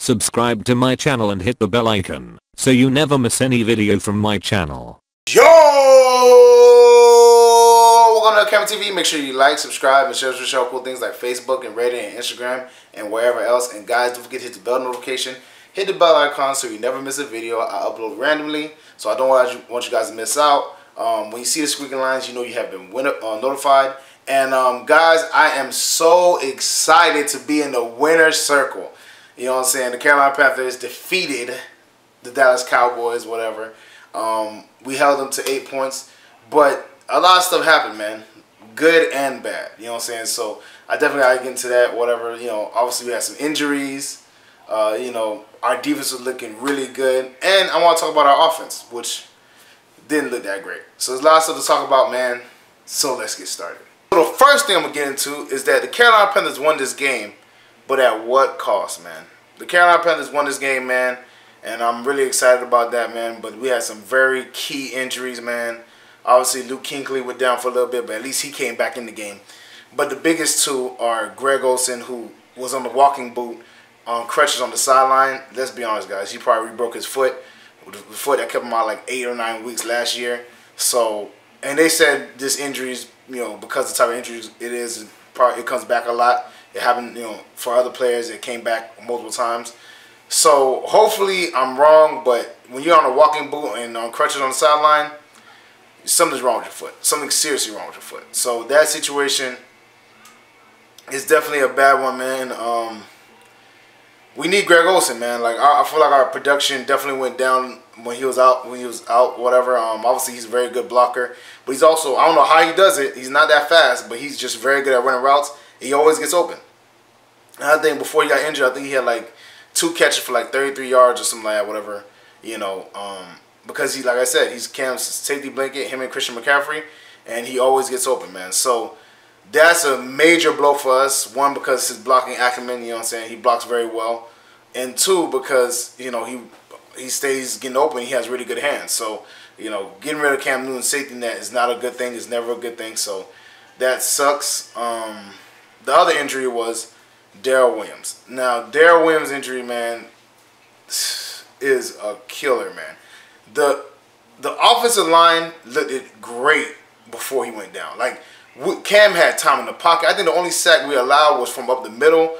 Subscribe to my channel and hit the bell icon so you never miss any video from my channel. Yo! Welcome to LCameraTV. Make sure you like, subscribe, and share cool things like Facebook and Reddit and Instagram and wherever else. And guys, don't forget to hit the bell notification. Hit the bell icon so you never miss a video. I upload randomly, so I don't want you guys to miss out. When you see the squeaking lines, you know you have been notified. And guys, I am so excited to be in the winner's circle. You know what I'm saying? The Carolina Panthers defeated the Dallas Cowboys, whatever. We held them to 8 points, but a lot of stuff happened, man. Good and bad. You know what I'm saying? So I definitely got to get into that, whatever. You know, obviously we had some injuries. You know, our defense was looking really good. And I want to talk about our offense, which didn't look that great. So there's a lot of stuff to talk about, man. So let's get started. So the first thing I'm going to get into is that the Carolina Panthers won this game, but at what cost, man? The Carolina Panthers won this game, man, and I'm really excited about that, man. But we had some very key injuries, man. Obviously, Luke Kuechly went down for a little bit, but at least he came back in the game. But the biggest two are Greg Olsen, who was on the walking boot on crutches on the sideline. Let's be honest, guys. He probably broke his foot, the foot that kept him out like 8 or 9 weeks last year. So, and they said this injury is, you know, because of the type of injuries it is, it comes back a lot. It happened, you know, for other players. It came back multiple times. So hopefully I'm wrong, but when you're on a walking boot and on crutches on the sideline, something's wrong with your foot. Something seriously wrong with your foot. So that situation is definitely a bad one, man. We need Greg Olsen, man. Like I feel like our production definitely went down when he was out. Whatever. Obviously he's a very good blocker, but he's also, I don't know how he does it. He's not that fast, but he's just very good at running routes. He always gets open. And I think before he got injured, I think he had like 2 catches for like 33 yards or something like that, whatever. You know, because he, like I said, he's Cam's safety blanket, him and Christian McCaffrey, and he always gets open, man. So that's a major blow for us. 1, because his blocking acumen, you know what I'm saying, he blocks very well. And 2, because, you know, he stays getting open, he has really good hands. So, you know, getting rid of Cam Newton's safety net is not a good thing. It's never a good thing. So that sucks. The other injury was Darrell Williams. Now, Darrell Williams' injury, man, is a killer, man. The offensive line looked great before he went down. Like, Cam had time in the pocket. I think the only sack we allowed was from up the middle,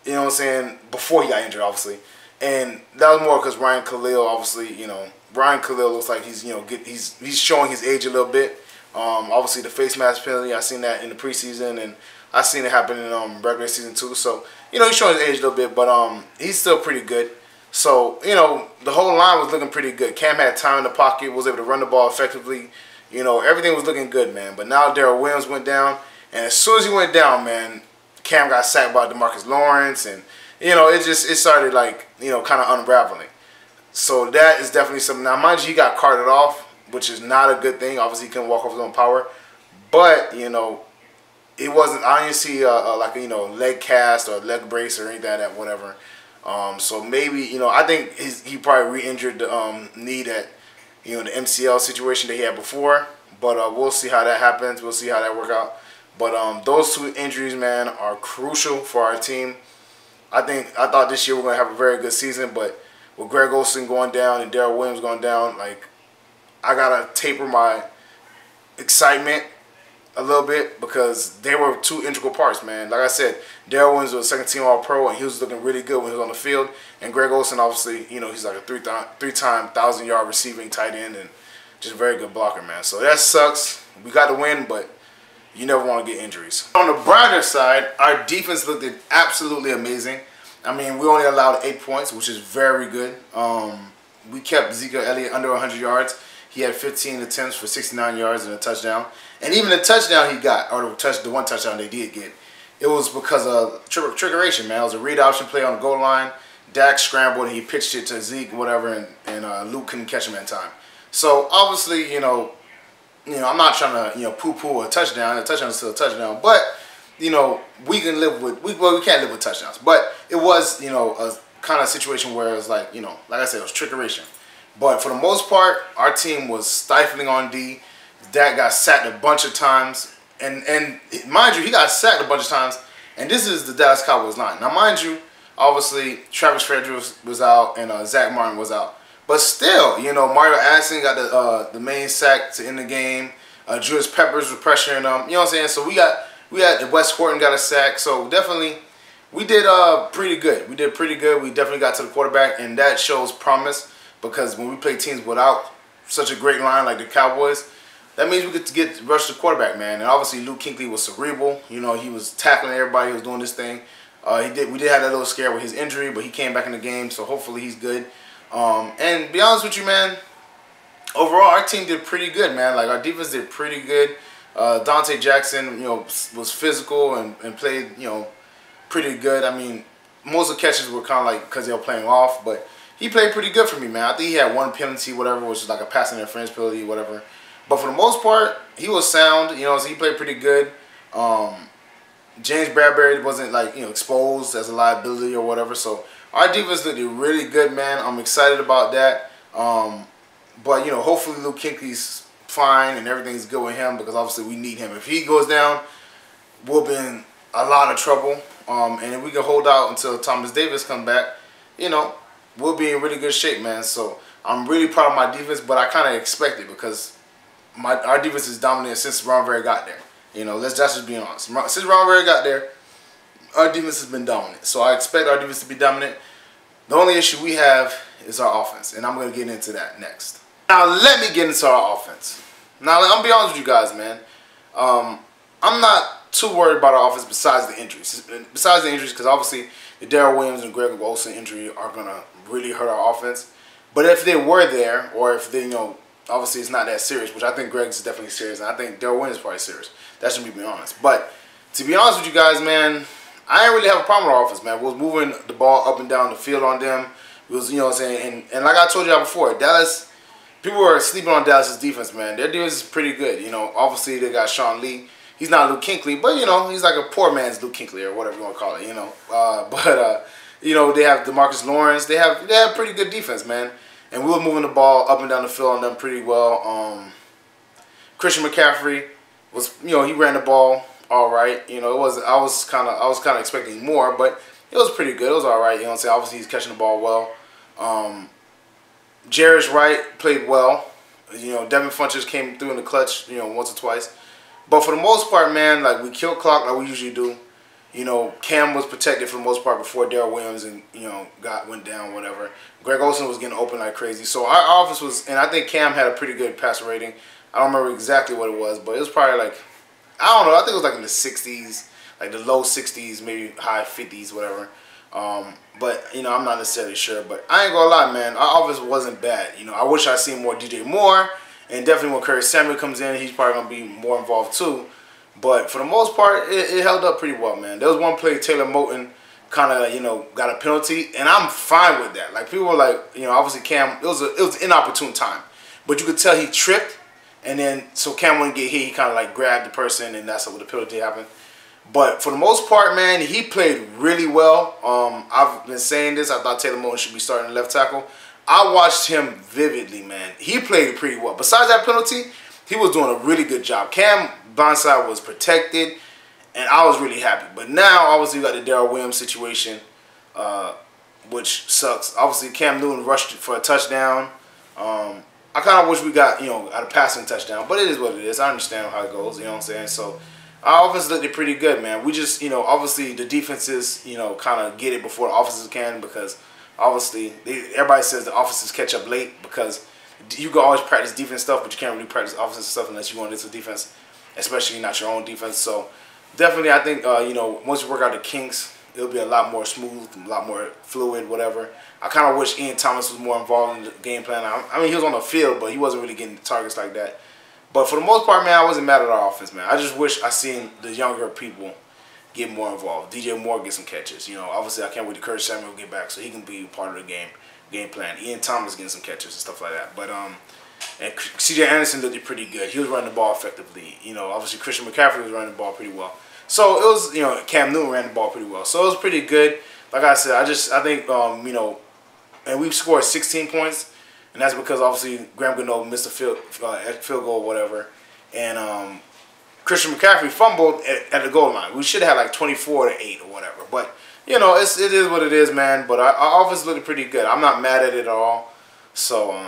you know what I'm saying, before he got injured, obviously. And that was more because Ryan Khalil, obviously, you know, Ryan Khalil looks like he's, you know, he's showing his age a little bit. Obviously, the face mask penalty, I seen that in the preseason, and I seen it happen in regular season too. So, you know, he's showing his age a little bit, but he's still pretty good. So, you know, the whole line was looking pretty good. Cam had time in the pocket, was able to run the ball effectively. You know, everything was looking good, man. But now Darrell Williams went down, and as soon as he went down, man, Cam got sacked by DeMarcus Lawrence, and, you know, it started, like, you know, kind of unraveling. So that is definitely something. Now, mind you, he got carted off, which is not a good thing. Obviously, he couldn't walk off his own power. But, you know, it wasn't, I didn't see like a, you know, leg cast or leg brace or anything like that, whatever. So maybe, you know, I think he probably re-injured the knee that, you know, the MCL situation that he had before. But we'll see how that happens. We'll see how that works out. But those 2 injuries, man, are crucial for our team. I thought this year we're going to have a very good season, but with Greg Olsen going down and Darrell Williams going down, like, I got to taper my excitement a little bit because they were 2 integral parts, man. Like I said, Darrell Williams was a second-team All-Pro, and he was looking really good when he was on the field. And Greg Olsen, obviously, you know, he's like a 3-time 1,000-yard receiving tight end and just a very good blocker, man. So that sucks. We got to win, but you never want to get injuries. On the brighter side, our defense looked absolutely amazing. I mean, we only allowed 8 points, which is very good. We kept Ezekiel Elliott under 100 yards. He had 15 attempts for 69 yards and a touchdown. And even the touchdown he got, or the 1 touchdown they did get, it was because of trickeration, man. It was a read option play on the goal line. Dak scrambled and he pitched it to Zeke, whatever, and Luke couldn't catch him in time. So obviously, you know, I'm not trying to, you know, poo-poo a touchdown. A touchdown is still a touchdown, but you know, we can live with we can't live with touchdowns. But it was, you know, a kind of situation where it was like, you know, like I said, it was trickeration. But for the most part, our team was stifling on D. Dak got sacked a bunch of times. And mind you, he got sacked a bunch of times. And this is the Dallas Cowboys line. Now, mind you, Obviously, Travis Frederick was out and Zach Martin was out. But still, you know, Mario Addison got the main sack to end the game. Julius Peppers was pressuring them. You know what I'm saying? So we had Wes Horton got a sack. So definitely, we did pretty good. We did pretty good. We definitely got to the quarterback, and that shows promise because when we play teams without such a great line like the Cowboys, that means we get to rush the quarterback, man. And obviously, Luke Kuechly was cerebral. You know, he was tackling everybody. He was doing this thing. We did have that little scare with his injury, but he came back in the game, so hopefully he's good. And to be honest with you, man, overall our team did pretty good, man. Like our defense did pretty good. Dante Jackson, you know, was physical and played, you know, pretty good. I mean, most of the catches were kind of like because they were playing off, but he played pretty good for me, man. I think he had one penalty, whatever, which is like a passing interference penalty, whatever. But for the most part, he was sound, you know, so he played pretty good. James Bradbury wasn't like, you know, exposed as a liability or whatever. So our defense looked really good, man. I'm excited about that. But you know, hopefully Luke Kuechly's fine and everything's good with him because obviously we need him. If he goes down, we'll be in a lot of trouble. And if we can hold out until Thomas Davis comes back, you know, we'll be in really good shape, man. So I'm really proud of my defense, but I kind of expect it because our defense is dominant since Ron Rivera got there. You know, let's just be honest. Since Ron Rivera got there, our defense has been dominant. So I expect our defense to be dominant. The only issue we have is our offense, and I'm going to get into that next. Now, let me get into our offense. Now, I'm going to be honest with you guys, man. I'm not too worried about our offense besides the injuries. Besides the injuries, because obviously the Darrell Williams and Greg Olsen injury are going to really hurt our offense. But if they were there, or if they, you know, obviously it's not that serious, which I think Greg's is definitely serious, and I think Darrell Williams is probably serious. That should be honest. But to be honest with you guys, man, I didn't really have a problem with our offense, man. We was moving the ball up and down the field on them. It was, you know what I'm saying, and like I told y'all before, Dallas, people were sleeping on Dallas' defense, man. Their defense is pretty good. You know, obviously they got Sean Lee. He's not Luke Kuechly, but, you know, he's like a poor man's Luke Kuechly or whatever you want to call it, you know. You know, they have DeMarcus Lawrence. They have pretty good defense, man. And we were moving the ball up and down the field on them pretty well. Christian McCaffrey was, you know, he ran the ball all right. You know, I was kind of expecting more, but it was pretty good. It was all right. You know what I'm saying? Obviously, he's catching the ball well. Jarius Wright played well. You know, Devin Funchess came through in the clutch, you know, once or twice. But for the most part, man, like we killed clock like we usually do. You know, Cam was protected for the most part before Darrell Williams and, you know, went down, whatever. Greg Olsen was getting open like crazy. So our offense was, and I think Cam had a pretty good passer rating. I don't remember exactly what it was, but it was probably like, I don't know, I think it was like in the 60s, like the low 60s, maybe high 50s, whatever. But, you know, I'm not necessarily sure. But I ain't gonna lie, man, our offense wasn't bad. You know, I wish I'd seen more DJ Moore. And definitely when Curtis Samuel comes in, he's probably going to be more involved too. But for the most part, it held up pretty well, man. There was one play, Taylor Moton kind of, you know, got a penalty. And I'm fine with that. Like, people were like, you know, obviously Cam, it was an inopportune time. But you could tell he tripped. And then, so Cam wouldn't get hit. He kind of like grabbed the person, and that's how the penalty happened. But for the most part, man, he played really well. I've been saying this. I thought Taylor Moton should be starting left tackle. I watched him vividly, man. He played pretty well. Besides that penalty, he was doing a really good job. Cam blindside was protected, and I was really happy. But now, obviously, you got the Darrell Williams situation, which sucks. Obviously, Cam Newton rushed for a touchdown. I kind of wish we got, you know, a passing touchdown, but it is what it is. I understand how it goes, you know what I'm saying? So, our offense looked pretty good, man. We just, you know, obviously the defenses, you know, kind of get it before the offenses can because obviously everybody says the offenses catch up late because you can always practice defense stuff, but you can't really practice offensive stuff unless you want into defense, especially not your own defense. So, definitely, I think, you know, once you work out the kinks, it'll be a lot more smooth, a lot more fluid, whatever. I kind of wish Ian Thomas was more involved in the game plan. I mean, he was on the field, but he wasn't really getting targets like that. But for the most part, man, I wasn't mad at our offense, man. I just wish I seen the younger people get more involved. DJ Moore get some catches. You know, obviously, I can't wait to Curtis Samuel get back so he can be part of the game plan. Ian Thomas getting some catches and stuff like that. But and CJ Anderson looked pretty good. He was running the ball effectively. You know, obviously Christian McCaffrey was running the ball pretty well. So it was, you know, Cam Newton ran the ball pretty well. So it was pretty good. Like I said, I think, you know, and we scored 16 points, and that's because obviously Graham Gano missed a field goal or whatever, and Christian McCaffrey fumbled at the goal line. We should have had like 24-8 or whatever, but you know, it is what it is, man. But our offense looking pretty good. I'm not mad at it at all. So,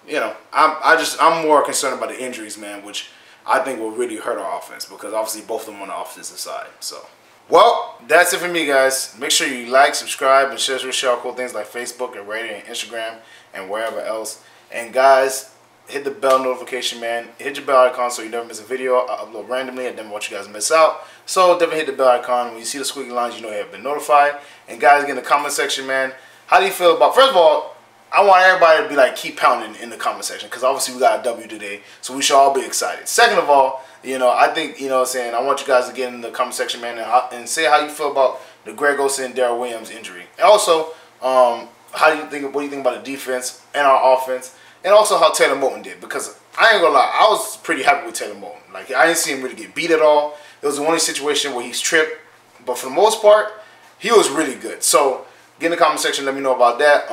you know, I'm more concerned about the injuries, man, which I think will really hurt our offense because obviously both of them on the offensive side. So, well, that's it for me, guys. Make sure you like, subscribe, and share cool things like Facebook and Reddit and Instagram and wherever else. And guys, hit the bell notification, man. Hit your bell icon so you never miss a video. I upload randomly. I never want you guys to miss out. So definitely hit the bell icon. When you see the squiggly lines, you know you have been notified. And guys, get in the comment section, man. How do you feel about, first of all, I want everybody to be like, keep pounding in the comment section because obviously we got a W today, so we should all be excited. Second of all, you know, I think, you know what I'm saying, I want you guys to get in the comment section, man, and say how you feel about the Greg Olsen and Darrell Williams injury. And also, what do you think about the defense and our offense, and also how Taylor Moton did, because I ain't gonna lie, I was pretty happy with Taylor Moton. Like, I didn't see him really get beat at all. It was the only situation where he's tripped, but for the most part, he was really good. So, get in the comment section, let me know about that.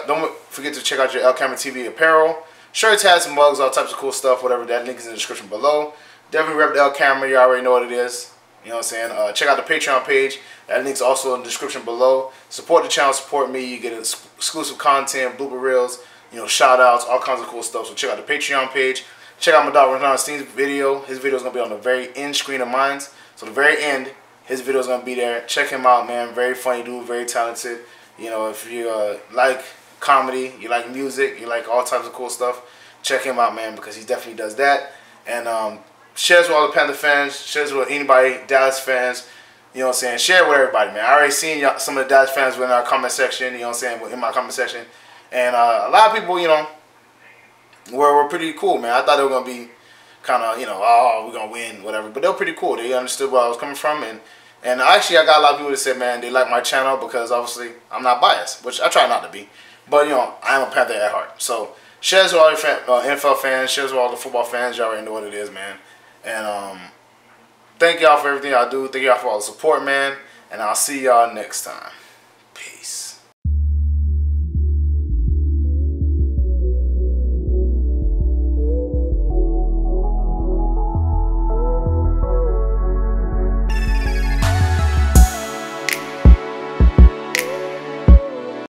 Don't forget to check out your LCameraTV apparel. Shirts, hats, mugs, all types of cool stuff, whatever. That link is in the description below. Definitely rep the LCamera, you already know what it is. You know what I'm saying? Check out the Patreon page. That link's also in the description below. Support the channel, support me. You get exclusive content, blooper reels, you know, shout outs, all kinds of cool stuff. So check out the Patreon page. Check out my dog Renan's video. His video is going to be on the very end screen of mine. So the very end, his video is going to be there. Check him out, man. Very funny dude, very talented. You know, if you like comedy, you like music, you like all types of cool stuff, check him out, man, because he definitely does that. And shares with all the Panther fans, shares with anybody, Dallas fans, you know what I'm saying? Share with everybody, man. I already seen some of the Dallas fans in our comment section, you know what I'm saying, in my comment section. And a lot of people, you know, were pretty cool, man. I thought they were going to be kind of, you know, oh, we're going to win, whatever. But they were pretty cool. They understood where I was coming from. And actually, I got a lot of people that said, man, they like my channel because obviously I'm not biased, which I try not to be. But, you know, I am a Panther at heart. So, shares with all your NFL fans, shares with all the football fans. Y'all already know what it is, man. And thank y'all for everything y'all do. Thank y'all for all the support, man. And I'll see y'all next time. Peace.